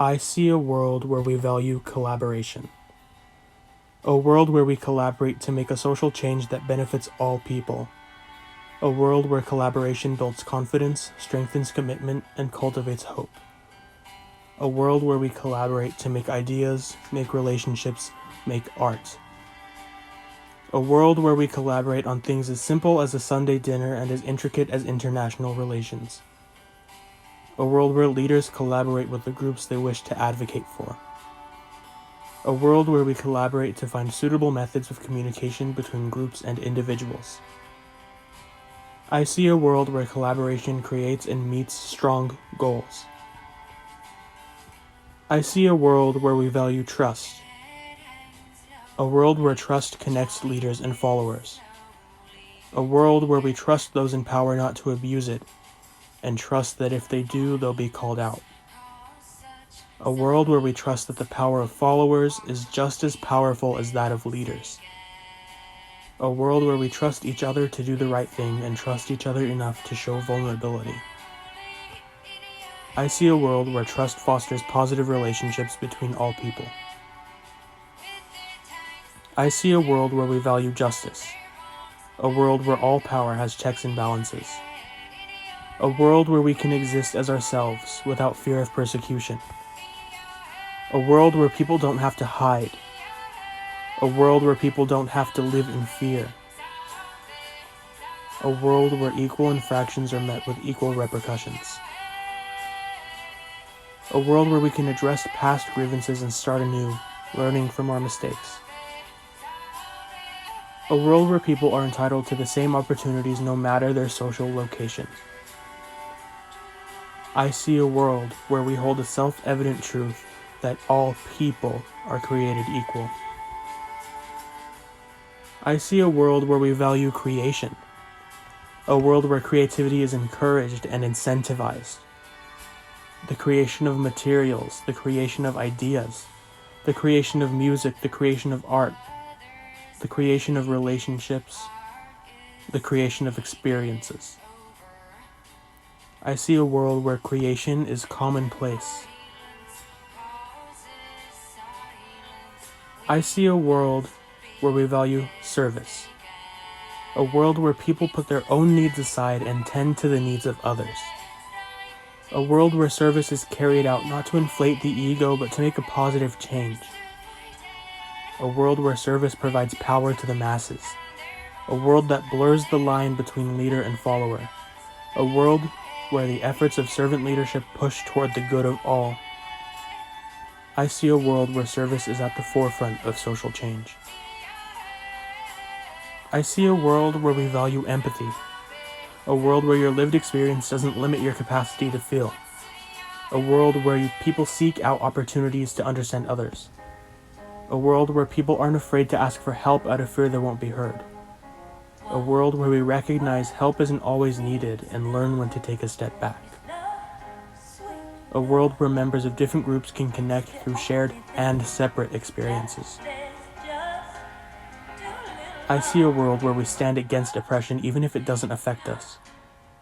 I see a world where we value collaboration. A world where we collaborate to make a social change that benefits all people. A world where collaboration builds confidence, strengthens commitment, and cultivates hope. A world where we collaborate to make ideas, make relationships, make art. A world where we collaborate on things as simple as a Sunday dinner and as intricate as international relations. A world where leaders collaborate with the groups they wish to advocate for. A world where we collaborate to find suitable methods of communication between groups and individuals. I see a world where collaboration creates and meets strong goals. I see a world where we value trust. A world where trust connects leaders and followers. A world where we trust those in power not to abuse it, and trust that if they do, they'll be called out. A world where we trust that the power of followers is just as powerful as that of leaders. A world where we trust each other to do the right thing and trust each other enough to show vulnerability. I see a world where trust fosters positive relationships between all people. I see a world where we value justice. A world where all power has checks and balances. A world where we can exist as ourselves without fear of persecution. A world where people don't have to hide. A world where people don't have to live in fear. A world where equal infractions are met with equal repercussions. A world where we can address past grievances and start anew, learning from our mistakes. A world where people are entitled to the same opportunities no matter their social location. I see a world where we hold a self-evident truth that all people are created equal. I see a world where we value creation. A world where creativity is encouraged and incentivized. The creation of materials, the creation of ideas, the creation of music, the creation of art, the creation of relationships, the creation of experiences. I see a world where creation is commonplace. I see a world where we value service. A world where people put their own needs aside and tend to the needs of others. A world where service is carried out not to inflate the ego but to make a positive change. A world where service provides power to the masses. A world that blurs the line between leader and follower. A world where the efforts of servant leadership push toward the good of all. I see a world where service is at the forefront of social change. I see a world where we value empathy. A world where your lived experience doesn't limit your capacity to feel. A world where people seek out opportunities to understand others. A world where people aren't afraid to ask for help out of fear they won't be heard. A world where we recognize help isn't always needed and learn when to take a step back. A world where members of different groups can connect through shared and separate experiences. I see a world where we stand against oppression even if it doesn't affect us,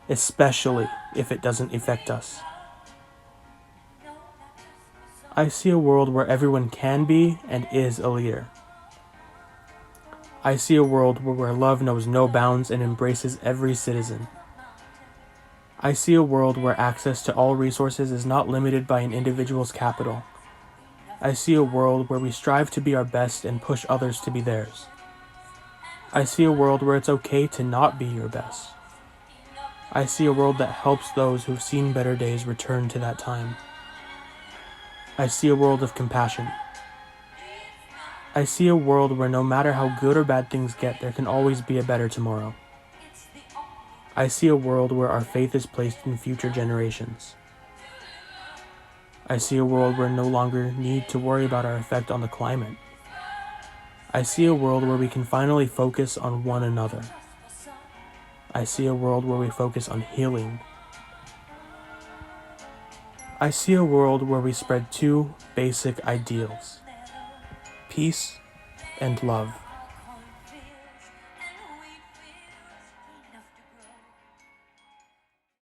especially if it doesn't affect us. I see a world where everyone can be and is a leader. I see a world where love knows no bounds and embraces every citizen. I see a world where access to all resources is not limited by an individual's capital. I see a world where we strive to be our best and push others to be theirs. I see a world where it's okay to not be your best. I see a world that helps those who've seen better days return to that time. I see a world of compassion. I see a world where no matter how good or bad things get, there can always be a better tomorrow. I see a world where our faith is placed in future generations. I see a world where we no longer need to worry about our effect on the climate. I see a world where we can finally focus on one another. I see a world where we focus on healing. I see a world where we spread two basic ideals: peace and love.